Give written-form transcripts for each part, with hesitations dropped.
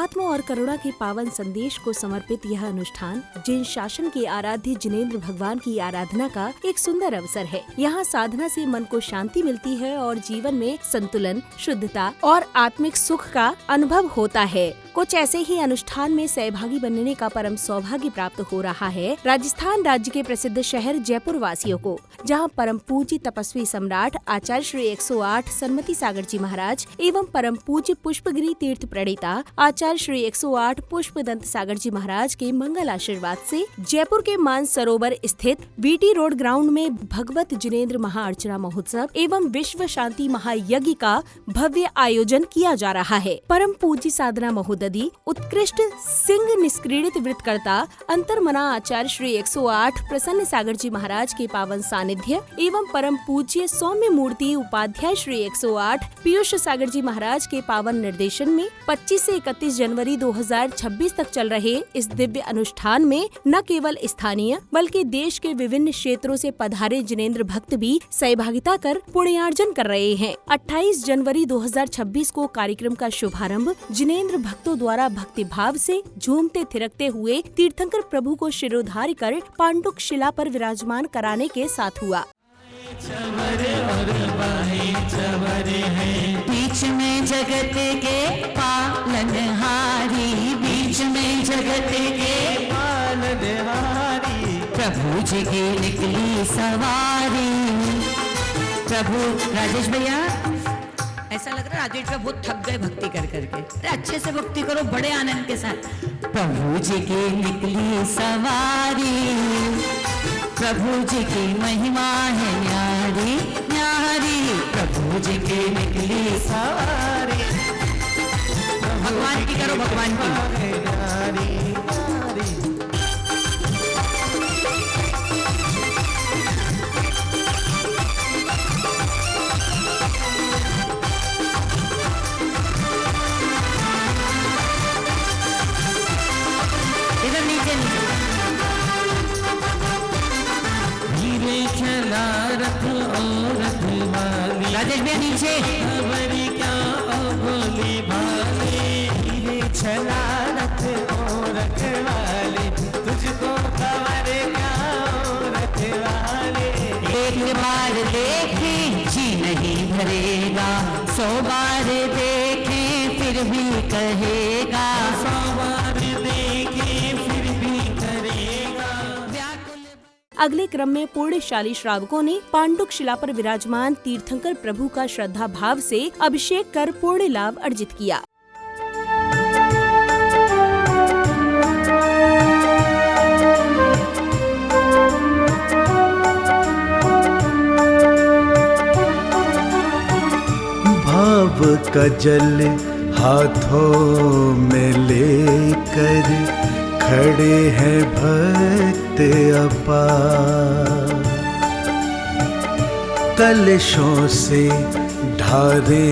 एकात्म और करुणा के पावन संदेश को समर्पित यह अनुष्ठान जैन शासन के आराध्य जिनेंद्र भगवान की आराधना का एक सुंदर अवसर है। यहाँ साधना से मन को शांति मिलती है और जीवन में संतुलन, शुद्धता और आत्मिक सुख का अनुभव होता है। कुछ ऐसे ही अनुष्ठान में सहभागी बनने का परम सौभाग्य प्राप्त हो रहा है राजस्थान राज्य के प्रसिद्ध शहर जयपुर वासियों को, जहां परम पूज्य तपस्वी सम्राट आचार्य श्री 108 सन्मति सागर जी महाराज एवं परम पूज्य पुष्पगिरी तीर्थ प्रणेता आचार्य श्री 108 पुष्पदंत सागर जी महाराज के मंगल आशीर्वाद से जयपुर के मान सरोवर स्थित बीटी रोड ग्राउंड में भगवत जिनेंद्र महाअर्चना महोत्सव एवं विश्व शांति महायज्ञ का भव्य आयोजन किया जा रहा है। परम पूज्य साधना महोदय उत्कृष्ट सिंह निष्क्रीडित व्रतकर्ता अंतर्मना आचार्य श्री 108 प्रसन्न सागर जी महाराज के पावन सानिध्य एवं परम पूज्य सौम्य मूर्ति उपाध्याय श्री 108 पीयूष सागर जी महाराज के पावन निर्देशन में 25 से 31 जनवरी 2026 तक चल रहे इस दिव्य अनुष्ठान में न केवल स्थानीय बल्कि देश के विभिन्न क्षेत्रों से पधारे जिनेंद्र भक्त भी सहभागिता कर पुण्यार्जन कर रहे हैं। 28 जनवरी 2026 को कार्यक्रम का शुभारंभ जिनेंद्र भक्तों द्वारा भक्ति भाव से झूमते थिरकते हुए तीर्थंकर प्रभु को शिरोधार्य कर पांडुक शिला पर विराजमान कराने के साथ हुआ। बीच में जगत के पालनहारी, बीच में जगत के पालनहारी, प्रभु जी की निकली सवारी। प्रभु राजेश भैया, ऐसा लग रहा है राजेश भैया बहुत थक गए भक्ति कर करके। अरे अच्छे से भक्ति करो बड़े आनंद के साथ। प्रभु जी की निकली सवारी, प्रभु जी की महिमा है न्यारी न्यारी, प्रभु जी की निकली सवारी। भगवान की करो, भगवान की न्यारी न्यारी। इधर नीचे चला रथ और रखवाली, राजेश भैया नीचे खबरी क्या बोली भाली, चला रथ और रखवाली, तुझको खबर क्या रखवाली। एक बार देखे जी नहीं भरेगा, 100 बार देखे फिर भी कहेगा, 100 बार देखे फिर भी करेगा। अगले क्रम में पुण्यशाली श्रावकों ने पांडुक शिला पर विराजमान तीर्थंकर प्रभु का श्रद्धा भाव से अभिषेक कर पुण्य लाभ अर्जित किया। भाव का जल हाथों में लेकर खड़े हैं भक्त अपार, कलशों से ढारे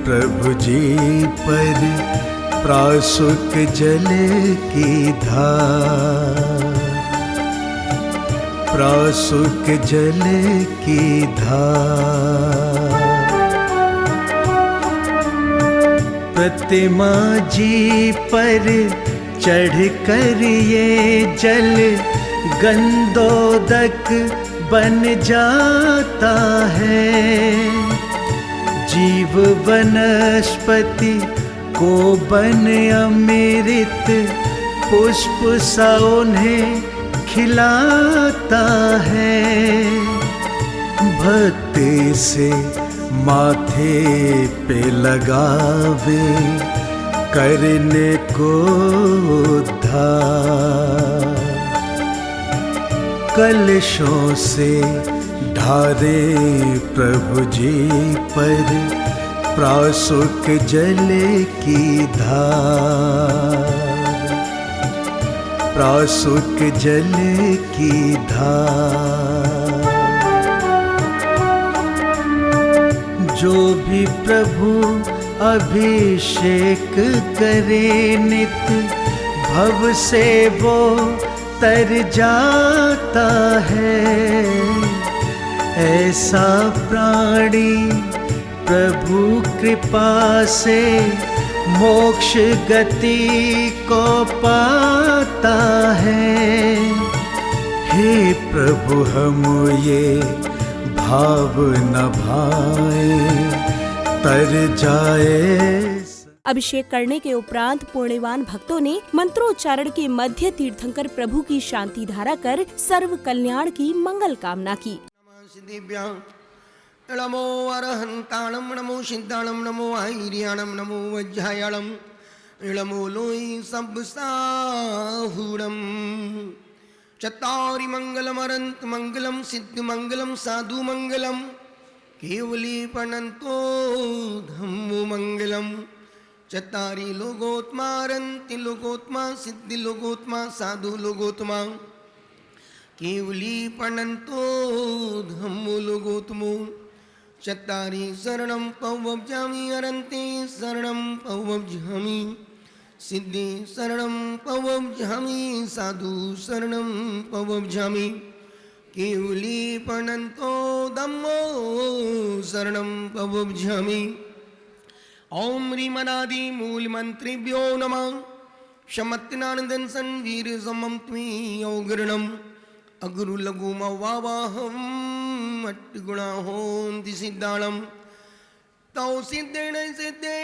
प्रभु जी पर प्रासुक जल की धार, प्रासुक जल की धार। प्रतिमा जी पर चढ़ कर ये जल गंधोदक बन जाता है, जीव वनस्पति को बन अमृत पुष्प सा उन्हें खिलाता है। भक्ति से माथे पे लगावे करने को उद्धार, कलशों से ढारे प्रभु जी पर प्रासुक जल की धार, प्रासुक जल की धार। जो भी प्रभु अभिषेक करे नित, भव से वो तर जाता है। ऐसा प्राणी प्रभु कृपा से मोक्ष गति को पाता है। हे प्रभु हम ये भाव न भाए तर जाए। अभिषेक करने के उपरांत पुण्यवान भक्तों ने मंत्रोच्चारण के मध्य तीर्थंकर प्रभु की शांति धारा कर सर्व कल्याण की मंगल कामना की। नमो अरहंताणम नमो सिद्धाणम नमो आहिर्याणम नमो वज्रायाणम नमो लोई सब साहुणम। चत्तारि मंगलम अनंत मंगलम सिद्ध मंगलम साधु मंगलम केवली पनंतो धम्मो मंगलम। चत्तारि लोकोत्मा अरंति लोकोत्मा सिद्धि लोकोत्मा साधु लोकोत्मा केवली पनंतो धम्मो लोकोत्मो। चत्तारि शरणं पवब्जामि अरन्ते शरणं पवब्जामि सिद्धि शरणं पवब्जामि साधु शरणं पवब्जामि केवली पनंतो धम्मो शरणं पवब्जामि। ओम ह्रीमनादि मूल मंत्रिभ्यो नमः। शमत्नानंदन संवीर समम त्वी औगरणम अगुरु लघु मवावाहम अट्गुणा होन्ति सिद्धाणम। तौ सिद्धेन सिद्धे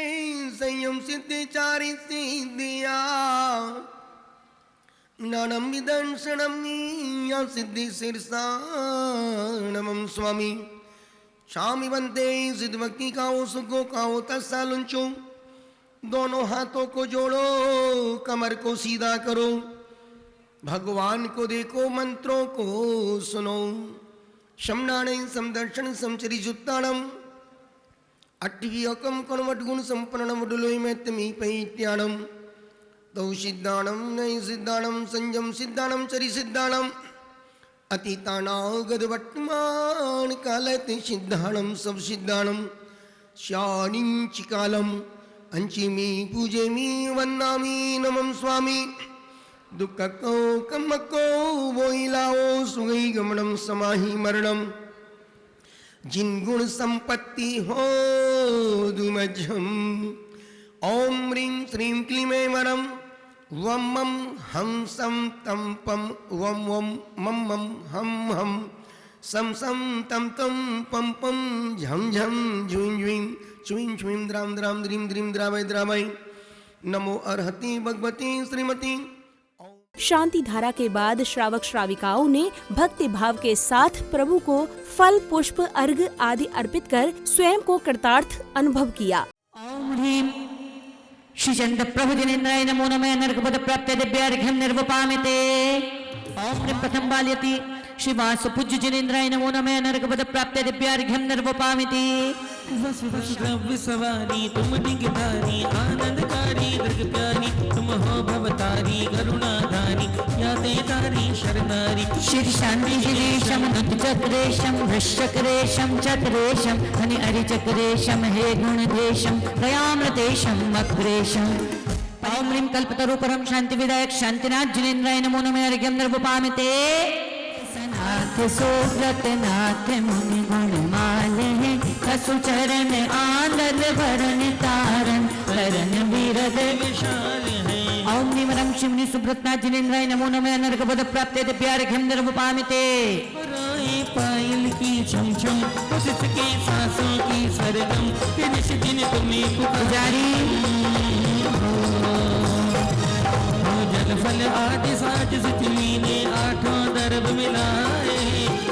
संयम सिद्धि चारि सिद्धिया नानम विदर्शनम या सिद्धि शीर्षा नमः स्वामी। स्वामी बनते सिद्ध भक्ति काओ सुखो काओ तत्सालुंचो। दोनों हाथों को जोड़ो कमर को सीधा करो भगवान को देखो मंत्रों को सुनो। शमनाणे समदर्शन समचरी जुत्ताणम अट्ठियकम कणवट गुण संपन्नम डुलोई में तमी पैत्याणम। तौ सिद्धाणम नई सिद्धाणम संयम सिद्धाणम चरी सिद्धाणम अतीतानागद वर्तमान कालते सिद्धाणम सब सिद्धाणम। श्यानिंच कालम अंचिमी पूजेमी वन्नामी नमः स्वामी। दुःखको कम्मको वोइलाओ सुगई गमनम समाहि मरणम। जिन गुण संपत्ति हो दुमज्जम। ओम ह्रीं श्रीं क्लीं वरम वम मम हम सम तम पम वम वम मम मम हम हम सम सम तम तम पम पम झम झम झुं झुं चुं चुं द्राम द्राम द्रीम द्रीम द्रावय द्रावय। नमो अर्हति भगवती श्रीमती। शांति धारा के बाद श्रावक श्राविकाओं ने भक्ति भाव के साथ प्रभु को फल पुष्प अर्घ आदि अर्पित कर स्वयं को कृतार्थ अनुभव किया। ओम ह्रीं श्री चंद्र प्रभु जिनेन्द्राय नमो नमः। नरकपद प्राप्त दिव्यार्घ्यं निर्वपामिते। ओम ह्रीं प्रथम बाल्यति श्री वासु पूज्य जिनेन्द्राय नमो नमः। नरकपद प्राप्त दिव्यार्घ्यं निर्वपामिते। द्रव्य सवारी तुम डिगधारी आनंदकारी दर्ग प्यारी तुम हो भवतारी करुणाधारी या देतारी शरणारी। श्री शांति गिरीशम नुत चक्रेशम वृश्चक्रेशम चक्रेशम हनि हरि चक्रेशम हे गुणदेशम दयामृतेशम अग्रेशम। ओम ह्रीं कल्पतरुपरम शांति विदायक शांतिनाथ जिनेन्द्राय नमो नमः। अर्घ्यं निर्वपामिते। नाथ सोव्रत नाथ मुनि गुणमाल है कसु चरण आनंद भरण तारण करण वीरद विशाल है। ओम निमरम शिवनि सुब्रतनाथ जिनेन्द्राय नमो नमः। नरकपद प्राप्त दिव्यार्घ्यं निर्वपामिते। राई पायल की छम छम उसित के सांसों की सरगम के निश दिन तुम्हें पुजारी जल फल आदि साज सितली ने आठों दर्भ मिलाए।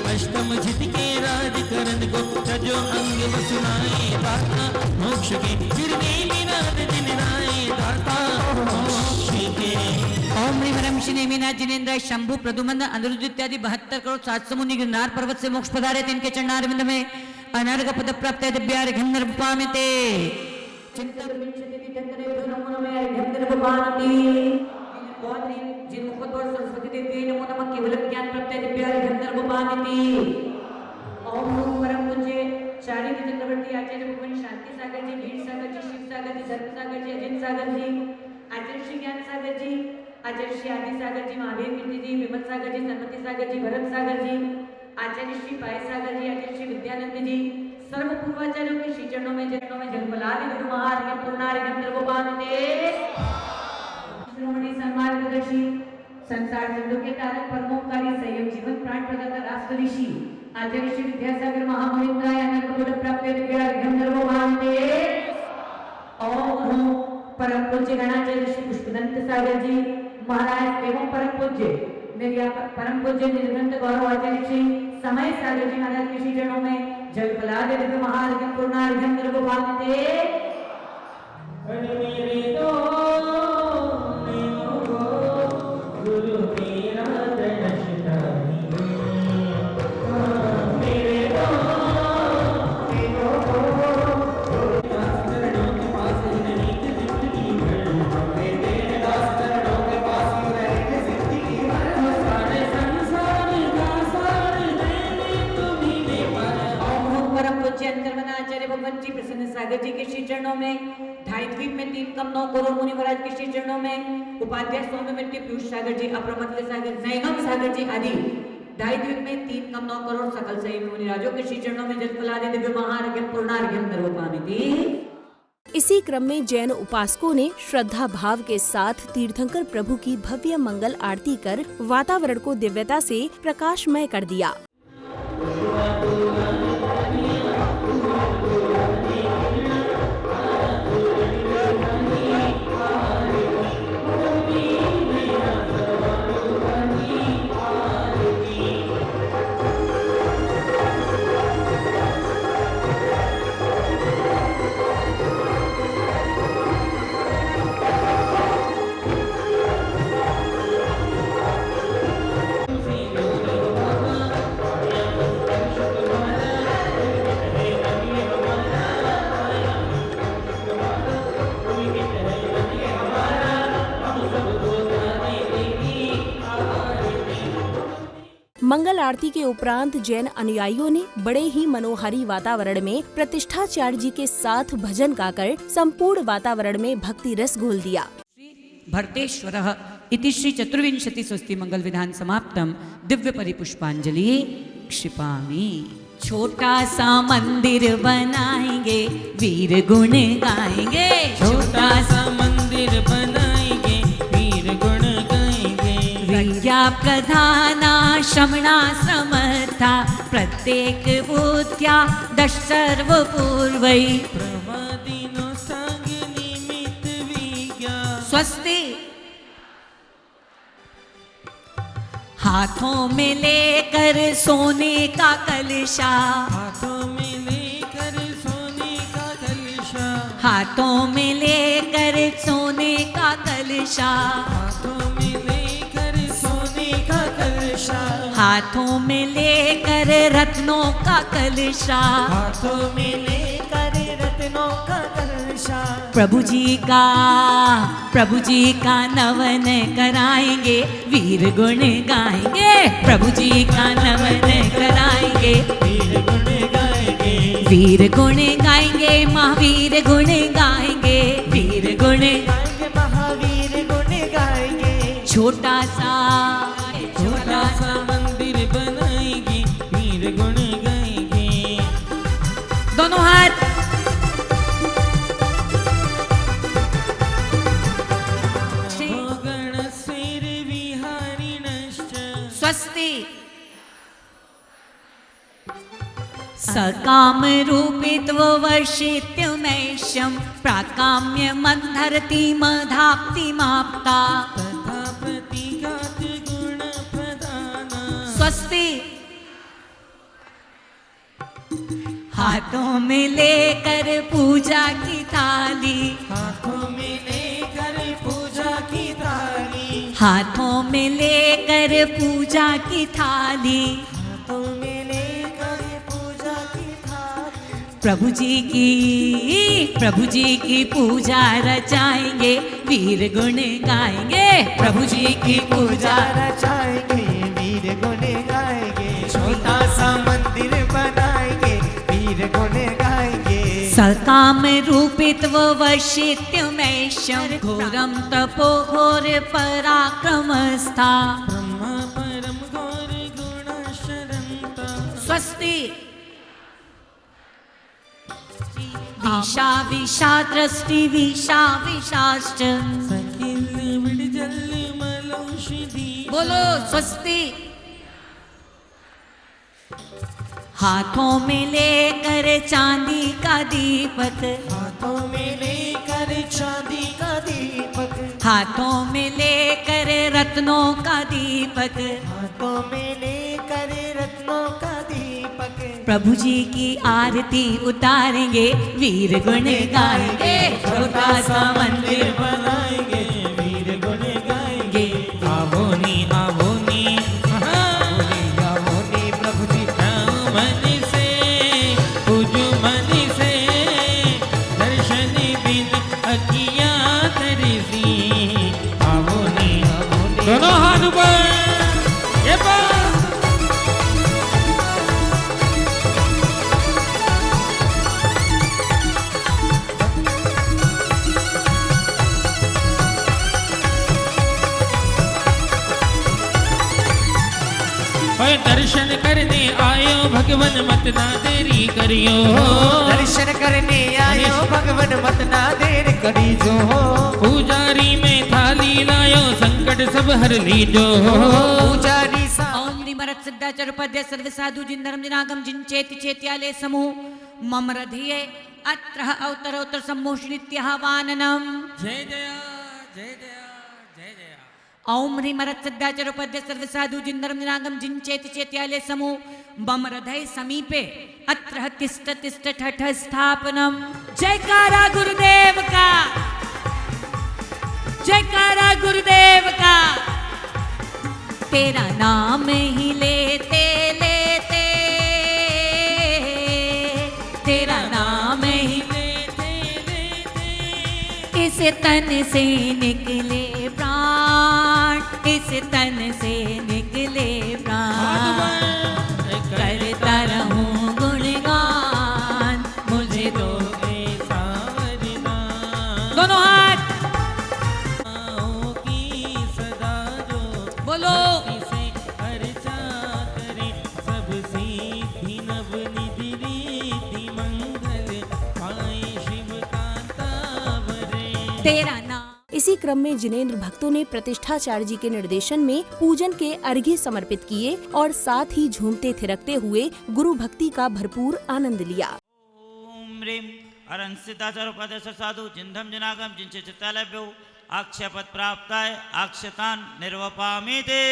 अष्टम जित के राज करण को तजो अंग बसुनाए। दाता मोक्ष के गिरने निनाद जिनाए दाता मोक्ष के। ओम ह्रीं वरम श्री नेमिनाथ जिनेन्द्राय शंभु प्रदुमन अनिरुद्ध इत्यादि 72 करोड़ 700 मुनि गिरनार पर्वत से मोक्ष पधारे। तिनके चरणारविंद में अनर्घ पद प्राप्त दिव्यार्घ्यं निर्वपामिते। जिन मुखद्वार सरस्वती देवी नमो नमः। केवल ज्ञान प्राप्त दिव्यार्घ्यं निर्वपामिते। ओम नमो परम पूज्य चारी चक्रवर्ती आचार्य भगवान शांति सागर जी, भीड़ सागर जी, शिव सागर जी, धर्म सागर जी, अजित सागर जी, आचार्य श्री ज्ञान सागर जी, आचार्य श्री आदि सागर जी, महावीर कीर्ति जी, विमल सागर जी, सन्मति सागर जी, भरत सागर जी, आचार्य श्री पाय सागर जी, आचार्य श्री विद्यानंद जी, सर्व पूर्वाचार्यों के श्री चरणों में जन्मलादि गुरु महाराज पूर्णार्घ्यम निर्गोपाते श्रोमणी सन्मार्गदर्शी संसार चंद्र के तारक परमोपकारी संयम जीवन प्राण प्रदाता राष्ट्र ऋषि आचार्य श्री विद्यासागर महामहिन्द्राय नर्मद प्राप्त दिव्यार्घ्यम निर्गोपाते ओम परम पूज्य गणाचार्य श्री पुष्पदंत सागर जी महाराज एवं परम पूज्य मेरे परम पूज्य निर्गंध गौरव आचार्य श्री समय सागर जी महाराज के श्री चरणों में जल फलादि दिव्य महार्घ्यम पूर्णार्घ्यम निर्गोपाते मेरे तो गुरु तेरा दर्शनानी मेरे तो चरणों के पास रहने की जिंदगी भर तेरे दास चरणों के पास रहने की जिंदगी भर सारे संसार का सार देने तुम्हीं ने पाया ओम परम पूज्य अंतर्मनाचार्य भगवान जी प्रसन्न सागर जी के श्री चरणों में ढाई द्वीप में 3 कम 9 करोड़ मुनि महाराज के श्री चरणों में उपाध्याय सौम्यमूर्ति पीयूष सागर जी अप्रमत्त सागर नैगम सागर जी आदि ढाई द्वीप में 3 कम 9 करोड़ सकल संयमी मुनि राजों के श्री चरणों में जलफलादि दिव्य महार्घ्यम पूर्णार्घ्यम निर्गोपाते। इसी क्रम में जैन उपासकों ने श्रद्धा भाव के साथ तीर्थंकर प्रभु की भव्य मंगल आरती कर वातावरण को दिव्यता से प्रकाशमय कर दिया। मंगल आरती के उपरांत जैन अनुयायियों ने बड़े ही मनोहारी वातावरण में प्रतिष्ठाचार्य जी के साथ भजन गाकर संपूर्ण वातावरण में भक्ति रस घोल दिया। भरतेश्वरः इति श्री चतुर्विंशति स्वस्ति मंगल विधान समाप्तम दिव्य परिपुष्पांजलि क्षिपामि। छोटा सा मंदिर बनाएंगे वीर गुण गाएंगे, छोटा सा मंदिर बनाएंगे वीर गुण गाएंगे। विद्या प्रधाना श्रमणाश्रमथा प्रत्येक बुद्ध्या दश सर्व पूर्वै प्रमादिनो संग निमित्त विज्ञा स्वस्ति। हाथों में लेकर सोने का कलशा, हाथों में लेकर सोने का कलशा, हाथों में लेकर सोने का कलशा, हाथों में लेकर सोने का कलशा, हाथों में लेकर रत्नों का कलशा, हाथों में लेकर रत्नों का कलशा। प्रभु जी का नमन कराएंगे वीर गुण गाएंगे, प्रभु जी का नमन कराएंगे वीर गुण गाएंगे, वीर गुण गाएंगे महावीर गुण गाएंगे, वीर गुण गाएंगे महावीर गुण गाएंगे। छोटा सा मंदिर बनाएंगे वीर गुण गाएंगे। दोनों हाथ गणस्वेर विहारिणश्च स्वस्ति। सकाम रूपित्व वर्षित्युमेशं प्राकाम्य मन्धरति मधाप्तिमाप्ता तथा प्रतिघात गुण प्रदाना स्वस्ति। हाथों में लेकर पूजा की थाली, हाथों में लेकर पूजा की थाली, हाथों में लेकर पूजा की थाली, हाथों में लेकर पूजा की थाली। प्रभु जी की पूजा रचाएंगे वीर गुण गाएंगे, प्रभु जी की पूजा रचाएंगे वीर गुण गाएंगे। छोटा सा मंदिर बनाएंगे वीर गुण गाएंगे। सकाम रूपित्व वशित्यमेशं घोरम तपो घोर पराक्रमस्था ब्रह्म परम घोर गुण शरंता स्वस्ति। विशा विशा दृष्टि विशा विशाष्ट सकिल विडजल मलौषधि बोलो स्वस्ति। हाथों में लेकर चांदी का दीपक, हाथों में लेकर चांदी का दीपक, हाथों में लेकर रत्नों का दीपक, हाथों में लेकर रत्नों का दीपक, प्रभु जी की आरती उतारेंगे, वीर गुण गाएंगे, छोटा सा मंदिर बनाएंगे, वीर गुण गाएंगे। आवो नी प्रभु जी मन से पूजू मन से दर्शन बिन अखियां तरसी। आवो नी दोनों हाथ ऊपर ये बात। ओए दर्शन करने आयो भगवन मत ना देरी करियो, दर्शन करने आयो भगवन मत ना देर करी जो, पुजारी में थाली लायो संकट सब हर लीजो। पुजारी सा ओम निमरत सिद्धाचार्य पद्य सर्व साधु जिन धर्म जिनागम जिन चेति चेत्याले समूह मम हृदये अत्र अवतरोत्तर सम्मोषणित्याह्वाननम्। जय जया जय जया जय जया। ओम ह्रीमरत सिद्धाचार्य पद्य सर्व साधु जिन धर्म जिनागम जिन चेति चेत्याले समूह बम हृदय समीपे अत्र तिष्ठ तिष्ठ ठठ स्थापनम। जयकारा गुरुदेव का, जयकारा गुरुदेव का। तेरा नाम ही लेते लेते, तेरा नाम ही लेते लेते इस तन से निकले प्राण, इस तन से निकले प्राण। करता रहूं गुणगान, मुझे दो ऐसा वरदान। दोनों हाथ की सदा जो बोलो। से अर्चा करे, सब सिद्धि नव निधि रीति मंगल पाए शिव कांता वरे। तेरा नाम। इसी क्रम में जिनेंद्र भक्तों ने प्रतिष्ठाचार्य जी के निर्देशन में पूजन के अर्घ्य समर्पित किए और साथ ही झूमते थिरकते हुए गुरु भक्ति का भरपूर आनंद लिया। ओम ह्रीं अरंसिताचार्य उपाध्याय साधु जिंधम जनागम जिनसे चित्तालभ्यो आक्षेपत प्राप्ताय आक्षतान निर्वपामि ते।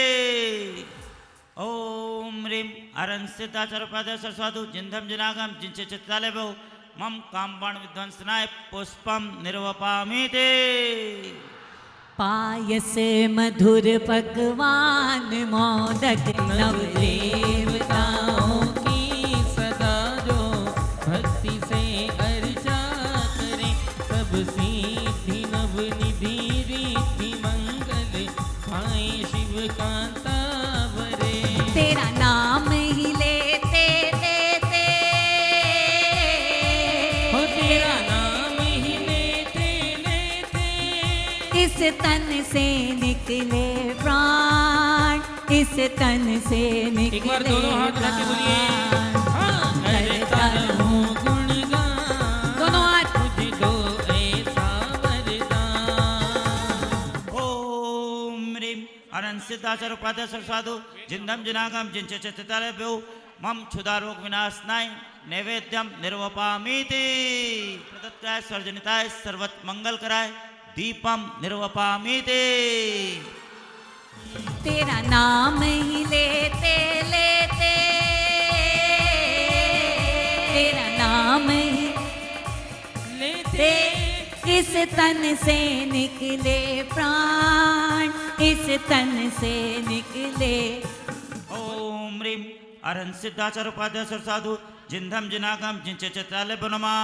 ओम ह्रीं अरंसिताचार्य उपाध्याय साधु जिंधम जनागम जिनसे चित्तालभ्यो मम कामबाण विध्वंसनाय पुष्पम निर्वपामि ते। पायस मधुर पकवान मोदक नव देवताओं की सदा जो भक्ति से अर्चा करे, सब सिद्धि नव निधि रीति मंगल पाए शिव कांता वरे। तेरा नाम ही लेते लेते, हो तेरा नाम ही लेते लेते इस तन से निकले प्राण, इस तन से निकले एक बार दोनों हाथ उठा के बोलिए। हाँ, करता रहूं गुणगान, दोनों हाथ। मुझे दो ऐसा वरदान। ओम ह्रीं अरंसिताचार्य उपाध्याय साधु जिंधम जनागम जिनसे चित्तालभ्यो मम क्षुधारोग विनाशनाय नैवेद्यम निर्वपामि ते। प्रदत्ताय सर्वजनिताय सर्वत मंगल कराय दीपम निर्वपामि ते। तेरा नाम ही लेते लेते, तेरा नाम ही लेते इस तन से निकले प्राण, इस तन से निकले। ओम ह्रीं अरंसिताचार्य उपाध्याय साधु जिंधम जनागम जिनसे चित्तालभ्यो नमः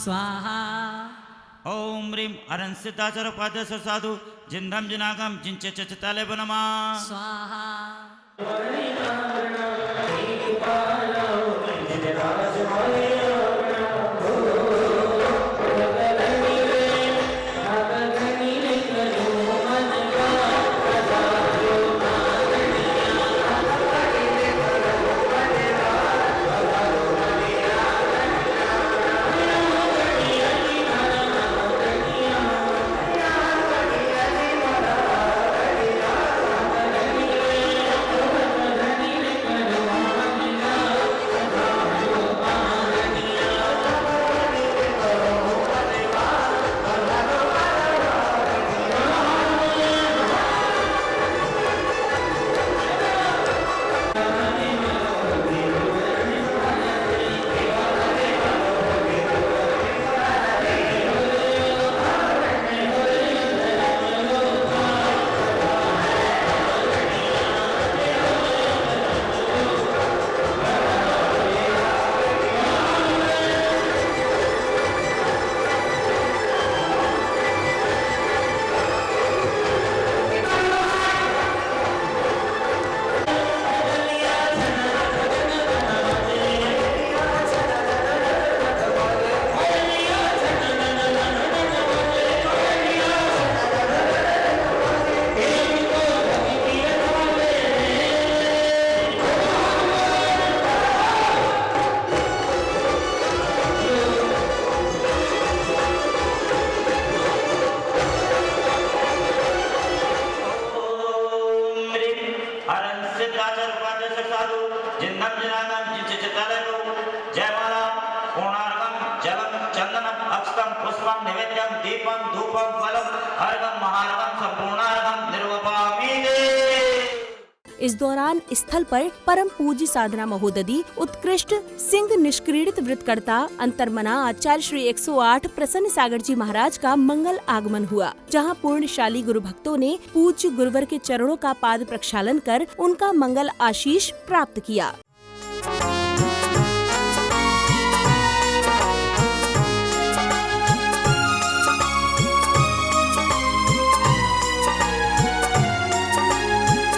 स्वाहा। ओम ह्रीं अरंसिताचार्य उपाध्याय साधु जिंधम जनागम जिनसे चित्तालभ्यो नमः स्वाहा। नैवेद्यम दीपम धूपम फलम अर्घम महार्घम संपूर्णार्घम निर्वपामि ते। इस दौरान स्थल पर परम पूज्य साधना महोदधी, उत्कृष्ट सिंह निष्क्रीडित व्रतकर्ता अंतर्मना आचार्य श्री 108 प्रसन्न सागर जी महाराज का मंगल आगमन हुआ, जहां पूर्णशाली गुरु भक्तों ने पूज्य गुरुवर के चरणों का पाद प्रक्षालन कर उनका मंगल आशीष प्राप्त किया।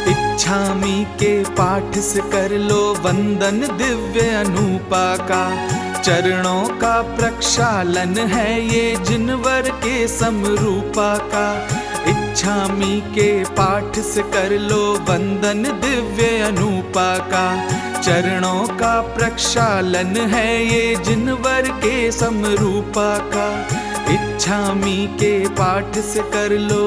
इच्छामी के पाठ से कर लो वंदन दिव्य अनूपा का, चरणों का प्रक्षालन है ये जिनवर के समरूपा का। इच्छामी के पाठ से कर लो वंदन दिव्य अनूपा का, चरणों का प्रक्षालन है ये जिनवर के समरूपा का। इच्छामी के पाठ से कर लो।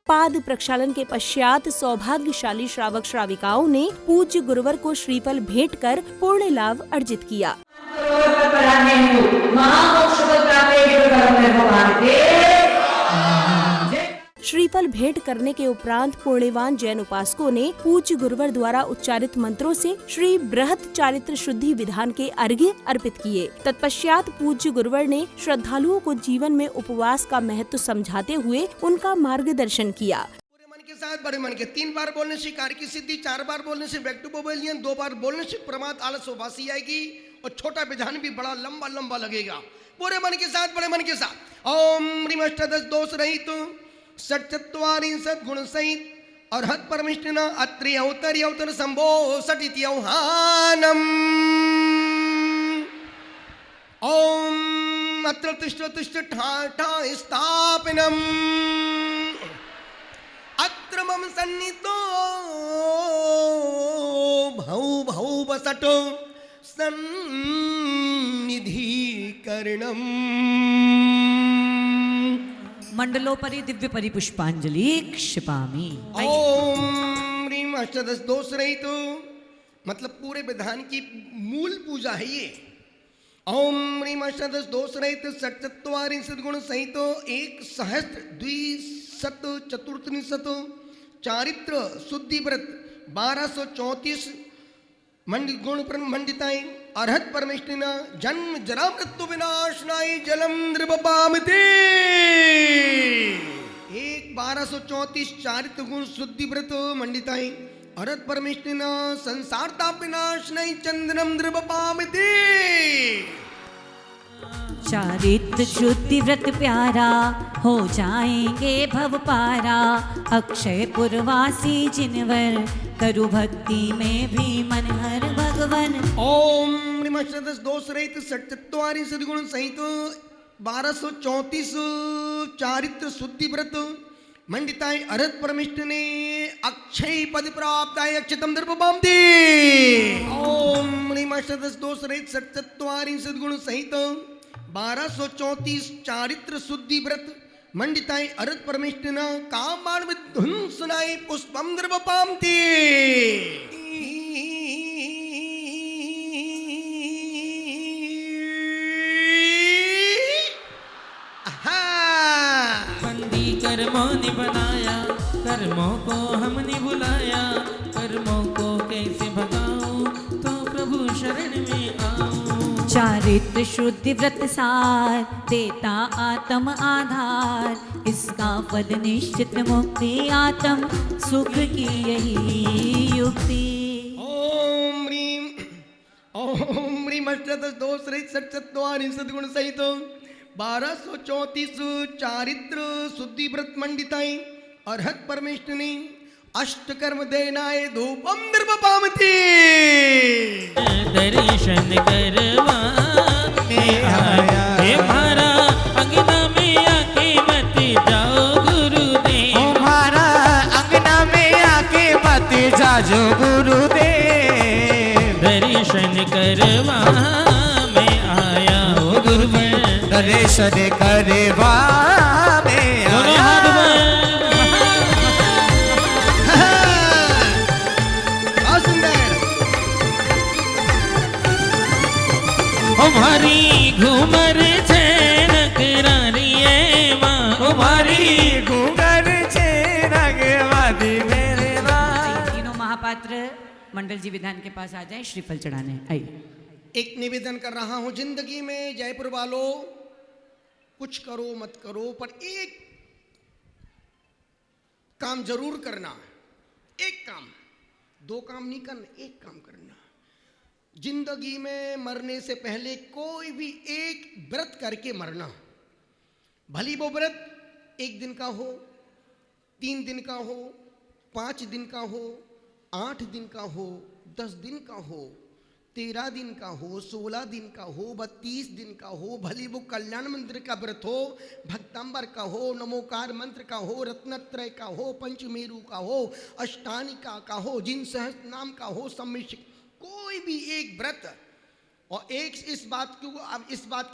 पाद प्रक्षालन के पश्चात सौभाग्यशाली श्रावक श्राविकाओं ने पूज्य गुरुवर को श्रीफल भेंट कर पुण्य लाभ अर्जित किया। श्रीफल भेंट करने के उपरांत पुण्यवान जैन उपासकों ने पूज्य गुरुवर द्वारा उच्चारित मंत्रों से श्री बृहत चारित्र शुद्धि विधान के अर्घ्य अर्पित किए। तत्पश्चात पूज्य गुरुवर ने श्रद्धालुओं को जीवन में उपवास का महत्व समझाते हुए उनका मार्गदर्शन किया। पूरे मन के साथ बड़े मन के 3 बार बोलने से कार्य की सिद्धि, 4 बार बोलने से बैक टू पवेलियन, 2 बार बोलने से प्रमाद आलस उबासी आएगी और छोटा विधान भी बड़ा लंबा लंबा लगेगा। पूरे मन के साथ बड़े मन के साथ ओम ह्रीं अष्टादश दोष रहित षट्चत्वारिंशत् गुण सहित और हत परमिष्टिना अत्रि अवतरि अवतर संभो सटिति औहानम। ओम अत्र तिष्ठ तिष्ठ ठा ठा स्थापनम अत्र मम सन्नितो भौ भौ वसटो सन्निधि करणम। मंडलोपरि दिव्य परि पुष्पांजलि क्षिपामि। ओम ह्रीं अष्टादश दोष रहित मतलब पूरे विधान की मूल पूजा है ये। ओम ह्रीं अष्टादश दोष रहित षट्चत्वारिंशत् गुण सहित 1 सहस्त्र द्विशत चतुर्निशत चारित्र शुद्धि व्रत 1234 गुण मंडिताएं अर्हत परमेष्टिना जन्म जरा मृत्यु विनाशनाय जलम नृपपामते। 1234 चारित्र गुण शुद्धि व्रत मंडिताएं अर्हत परमेष्टिना संसार ताप विनाशनाय चंदनम नृपपामते। चारित्र शुद्धि व्रत प्यारा हो जाएंगे भव पारा, अक्षय पुरवासी जिनवर करु भक्ति में भी मन हर भगवन। ओम ह्रीं अष्टादश दोष रहित षट्चत्वारिंशत् गुण सहित 1234 चारित्र शुद्धि व्रत मंडिताय अर्हत परमेष्टिने अक्षय पद प्राप्ताय अक्षतम नृपपामते। ओम ह्रीं अष्टादश दोष रहित षट्चत्वारिंशत् गुण सहित 1234 चारित्र शुद्धि व्रत मंडिताय अर्हत परमेष्टिना कामान् विध्वंसनाय पुष्पम नृपपामते। बंदी कर्मों ने बनाया, कर्मों को हमने बुलाया, कर्मों को कैसे भगाऊं तो प्रभु शरण में आऊं। चारित्र शुद्धि व्रत सार देता आत्म आधार, इसका फल निश्चित मुक्ति आत्म सुख की यही युक्ति। ओम ह्रीं अष्टादश दोष रहित षट्चत्वारिंशत् गुण सहित 1234 चारित्र शुद्धि व्रत मंडिताएं अर्हत परमेष्टिनी अष्टकर्म देनाय धूपम नृपपामते। दर्शन करवा हे मारा अंगना में आके मत जाओ गुरुदेव, हमारा अंगना में आके मत जाजो गुरुदेव। दर्शन करवा मैं आया हो गुरुवर, दर्शन करवा में आया। तुम्हारी घूमर छे नगरारी है माँ, तुम्हारी घूमर छे नगवादी मेरे माँ। तीनों महापात्र मंडल जी विधान के पास आ जाएं श्रीफल चढ़ाने। आइए। एक निवेदन कर रहा हूं, जिंदगी में जयपुर वालों कुछ करो मत करो पर एक काम जरूर करना। एक काम, दो काम नहीं करना, एक काम करना। जिंदगी में मरने से पहले कोई भी एक व्रत करके मरना। भली वो व्रत 1 दिन का हो, 3 दिन का हो, 5 दिन का हो, 8 दिन का हो, 10 दिन का हो, 13 दिन का हो, 16 दिन का हो, 32 दिन का हो, भली वो कल्याण मंत्र का व्रत हो, भक्तांबर का हो, नमोकार मंत्र का हो, रत्नत्रय का हो, पंचमेरु का हो, अष्टानिका का हो, जिन सहस्त्र नाम का हो, सम्मिश्र कोई भी एक व्रत। और एक इस बात की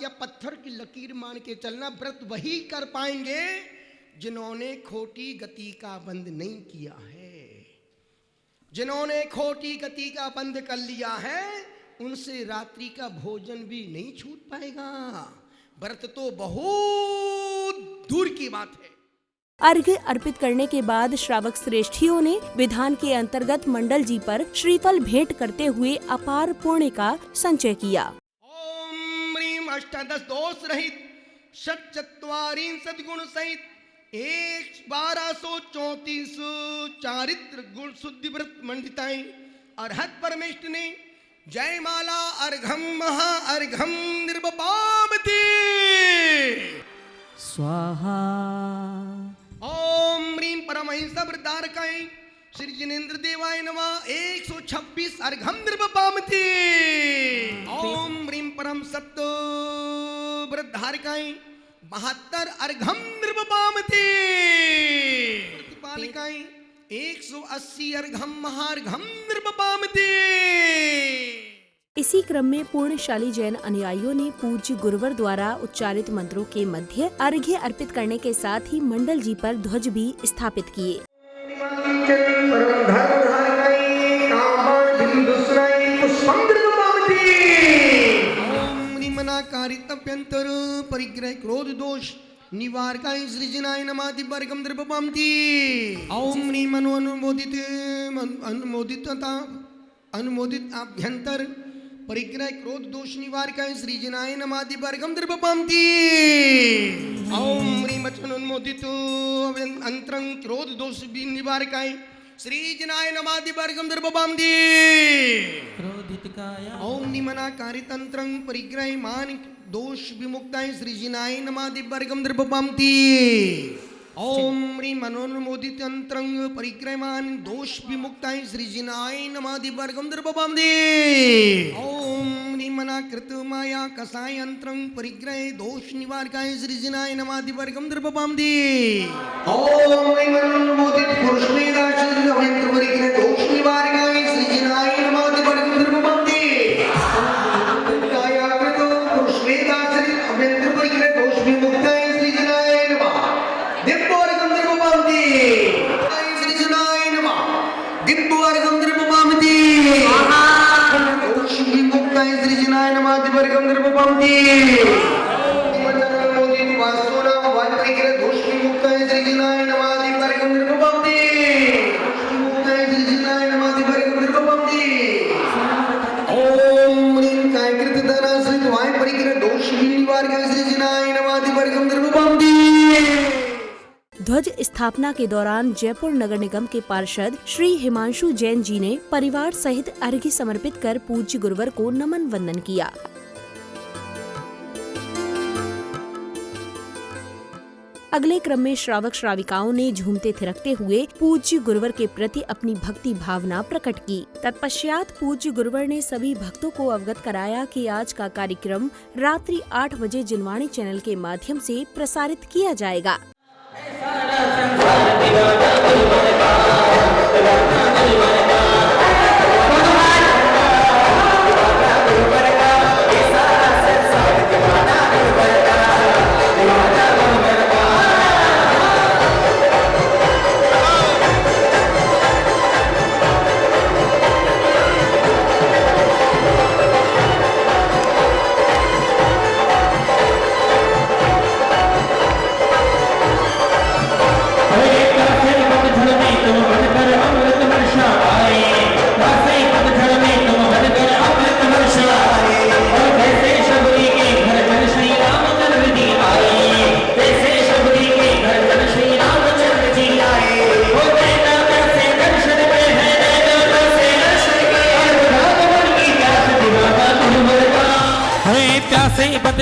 आप पत्थर की लकीर मान के चलना, व्रत वही कर पाएंगे जिन्होंने खोटी गति का बंद नहीं किया है। जिन्होंने खोटी गति का बंद कर लिया है उनसे रात्रि का भोजन भी नहीं छूट पाएगा। व्रत तो बहुत दूर की बात है। अर्घ्य अर्पित करने के बाद श्रावक श्रेष्ठियों ने विधान के अंतर्गत मंडल जी पर श्रीफल भेंट करते हुए अपार पुण्य का संचय किया। ओम ह्रीं अष्टादश दोष रहित षट्चत्वारिंशत् सद्गुण सहित 1234 चारित्र गुण शुद्धि व्रत मंडिताएं अरहत परमेष्ठ ने जय माला अर्घम महा अर्घम निर्वपामति स्वाहा। ओम ह्रीं परमहंस वृद्धारकाय श्री जिनेन्द्र देवाय नमः 126 अर्घम निर्वपामति। ओम ह्रीं परम सत्य वृद्धारकाय 72 अर्घम निर्वपामति। प्रतिपालकाय 180 अर्घम महार्घम निर्वपामति। इसी क्रम में पूर्णशाली जैन अनुयायियों ने पूज्य गुरुवर द्वारा उच्चारित मंत्रों के मध्य अर्घ्य अर्पित करने के साथ ही मंडल जी पर ध्वज भी स्थापित किए। कारितप्यंतर परिग्रह क्रोध दोष निवारकाय सृजनाय नमः दिव्यर्घम द्रवपामति। ओम ह्रीं अनुमोदित आभ्यंतर परिग्रह क्रोध दोष निवारकाय सृजनाय नमः दिव्यर्घम द्रवपामति। ओम ह्रीं अनुमोदित अंतरंग क्रोध दोष निवारकाय श्रीजनाय नमः दिव्यर्घम द्रवपामति। ओम निमना कारितंत्रं परिग्रह मान दोष विमुक्ताय सृजनाय नमः दिव्यर्घम द्रवपामति। ओम ह्रीं मनोन्मोदित अंतरंग परिग्रहमान दोष विमुक्ताय सृजनाय नमः दिव्यर्घम द्रवपामति। ओम ह्रीं मना कृत माया कसाय अंतरंग परिग्रह दोष निवारकाय सृजनाय नमः दिव्यर्घम द्रवपामति। ओम ह्रीं मनोन्मोदित पुरुष वेदाश्री अभयंत्र परिग्रह दोष निवारकाय सृजनाय नमः दिव्यर्घम द्रवपामति। काया कृत पुरुष वेदाश्री अभयंत्र परिग्रह दोष विमुक्ताय सृजनाय नमः दिव्यर्घम द्रवपामति। सृजनाय नमः दिव्यर्घम द्रवपामति। दोष विमुक्ताय सृजनाय नमः दिव्यर्घम द्रवपामति। मनोन्मोदित वासुना वाय परिग्रह दोष विमुक्ताय सृजनाय नमः दिव्यर्घम द्रवपामति। विमुक्ताय सृजनाय नमः दिव्यर्घम द्रवपामति। ओम ह्रीं कायकृत धनाश्रित वाय परिग्रह दोष निवारकाय सृजनाय नमः दिव्यर्घम द्रवपामति। ध्वज स्थापना के दौरान जयपुर नगर निगम के पार्षद श्री हिमांशु जैन जी ने परिवार सहित अर्घ्य समर्पित कर पूज्य गुरुवर को नमन वंदन किया। अगले क्रम में श्रावक श्राविकाओं ने झूमते थिरकते हुए पूज्य गुरुवर के प्रति अपनी भक्ति भावना प्रकट की। तत्पश्चात पूज्य गुरुवर ने सभी भक्तों को अवगत कराया कि आज का कार्यक्रम रात्रि 8 बजे जिनवाणी चैनल के माध्यम से प्रसारित किया जाएगा।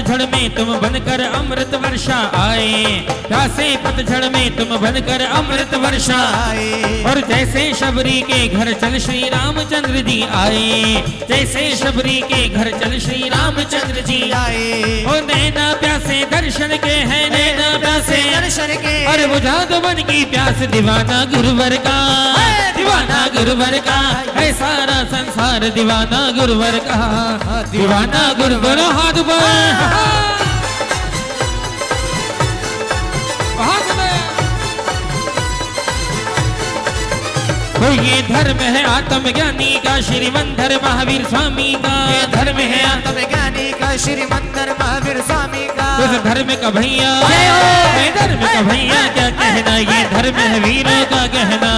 पतझड़ में तुम बनकर अमृत वर्षा आए, प्यासे पतझड़ में तुम बनकर अमृत वर्षा आए। और जैसे शबरी के घर चल श्री रामचंद्र जी आए, जैसे शबरी के घर चल श्री रामचंद्र जी आए। और नैना प्यासे दर्शन के हैं, नैना प्यासे दर्शन के, और बुझा दो मन की प्यास दीवाना गुरुवर का, दीवाना गुरुवर का है सारा संसार, दीवाना गुरुवर का, दीवाना गुरुवर। हाथ पर तो ये धर्म है आत्मज्ञानी का, श्रीमंदर महावीर स्वामी का। ये धर्म है आत्मज्ञानी का, श्रीमंदर महावीर स्वामी का। उस धर्म का भैया, ये धर्म का भैया क्या कहना, ये धर्म है वीरों का कहना।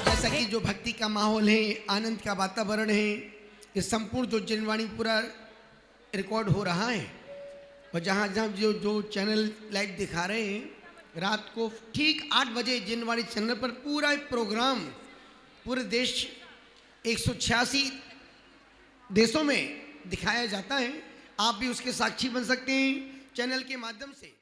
जैसा कि जो भक्ति का माहौल है, आनंद का वातावरण है, ये संपूर्ण जो जिनवाणी पूरा रिकॉर्ड हो रहा है, और जहाँ जहाँ जो चैनल लाइव दिखा रहे हैं, रात को ठीक 8 बजे जिनवाणी चैनल पर पूरा प्रोग्राम पूरे देश 186 देशों में दिखाया जाता है। आप भी उसके साक्षी बन सकते हैं चैनल के माध्यम से।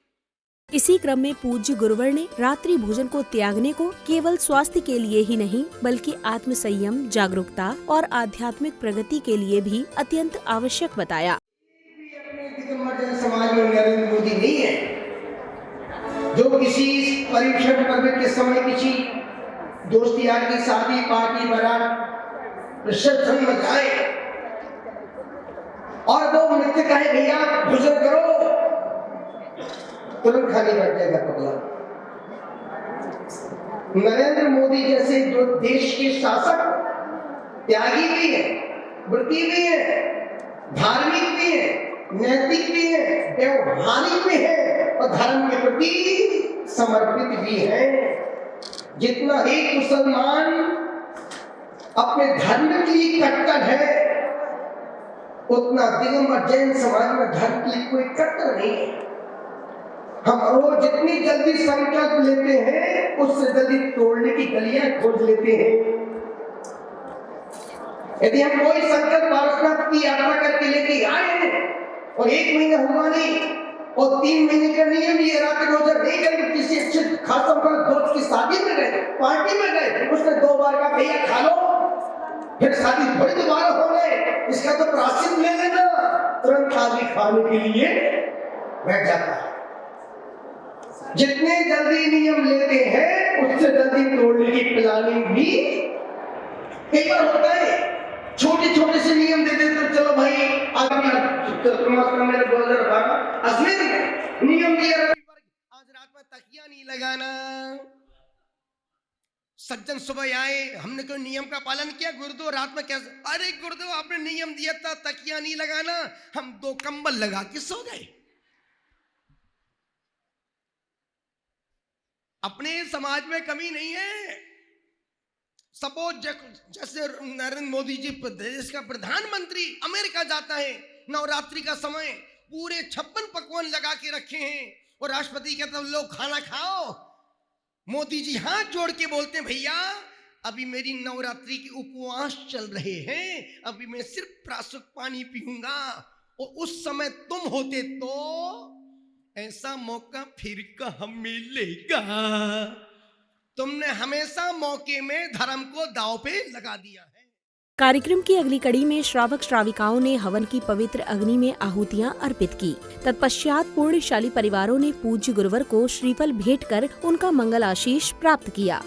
इसी क्रम में पूज्य गुरुवर ने रात्रि भोजन को त्यागने को केवल स्वास्थ्य के लिए ही नहीं बल्कि आत्म संयम, जागरूकता और आध्यात्मिक प्रगति के लिए भी अत्यंत आवश्यक बताया। समाज में नरेंद्र मोदी नहीं है जो किसी परीक्षण पर्व के समय किसी दोस्ती यार की शादी पार्टी बारात रिसेप्शन में जाए और वो नृत्य कहे भैया भोजन करो, तुरंत खाली बैठ जाएगा पगला। नरेंद्र मोदी जैसे जो देश के शासक त्यागी भी है, व्रती भी है, धार्मिक भी है, नैतिक भी है, व्यवहारिक भी है और धर्म के प्रति समर्पित भी है। जितना एक मुसलमान अपने धर्म के लिए कट्टर है, उतना दिगंबर जैन समाज में धर्म के लिए कोई कट्टर नहीं है। हम रोज जितनी जल्दी संकल्प लेते हैं उससे जल्दी तोड़ने की गलियां खोज लेते हैं। यदि हम कोई संकल्प पारसनाथ की यात्रा करके लेके आए और 1 महीना हुआ नहीं और 3 महीने का नियम ये रात रोजा नहीं गए, किसी अच्छे खासा दोस्त की शादी में गए, पार्टी में गए, उसने 2 बार कहा भैया खा लो, फिर शादी थोड़ी दोबारा हो गए, इसका तो प्रायश्चित ले लेना, तुरंत आदमी खाने के लिए बैठ जाता है। जितने जल्दी नियम लेते हैं उससे जल्दी तोड़ने की प्लानिंग भी कई बार होता है। छोटे छोटे से नियम दे देते, चलो भाई मैंने 2012 अजमेर में नियम दिया, आज रात में तकिया नहीं लगाना। सज्जन सुबह आए, हमने कोई नियम का पालन किया, गुरुदेव रात में कैसे, अरे गुरुदेव आपने नियम दिया था तकिया नहीं लगाना, हम 2 कंबल लगा के सो गए। अपने समाज में कमी नहीं है। सपोज जैसे नरेंद्र मोदी जी देश का प्रधानमंत्री अमेरिका जाता है, नवरात्रि का समय पूरे 56 पकवान लगा के रखे हैं और राष्ट्रपति कहता है लोग खाना खाओ, मोदी जी हाथ जोड़ के बोलते हैं भैया अभी मेरी नवरात्रि के उपवास चल रहे हैं, अभी मैं सिर्फ प्राशुक पानी पीऊंगा। और उस समय तुम होते तो ऐसा मौका फिर कहाँ मिलेगा। तुमने हमेशा मौके में धर्म को दांव पे लगा दिया है। कार्यक्रम की अगली कड़ी में श्रावक श्राविकाओं ने हवन की पवित्र अग्नि में आहुतियां अर्पित की। तत्पश्चात पुण्यशाली परिवारों ने पूज्य गुरुवर को श्रीफल भेंट कर उनका मंगल आशीष प्राप्त किया।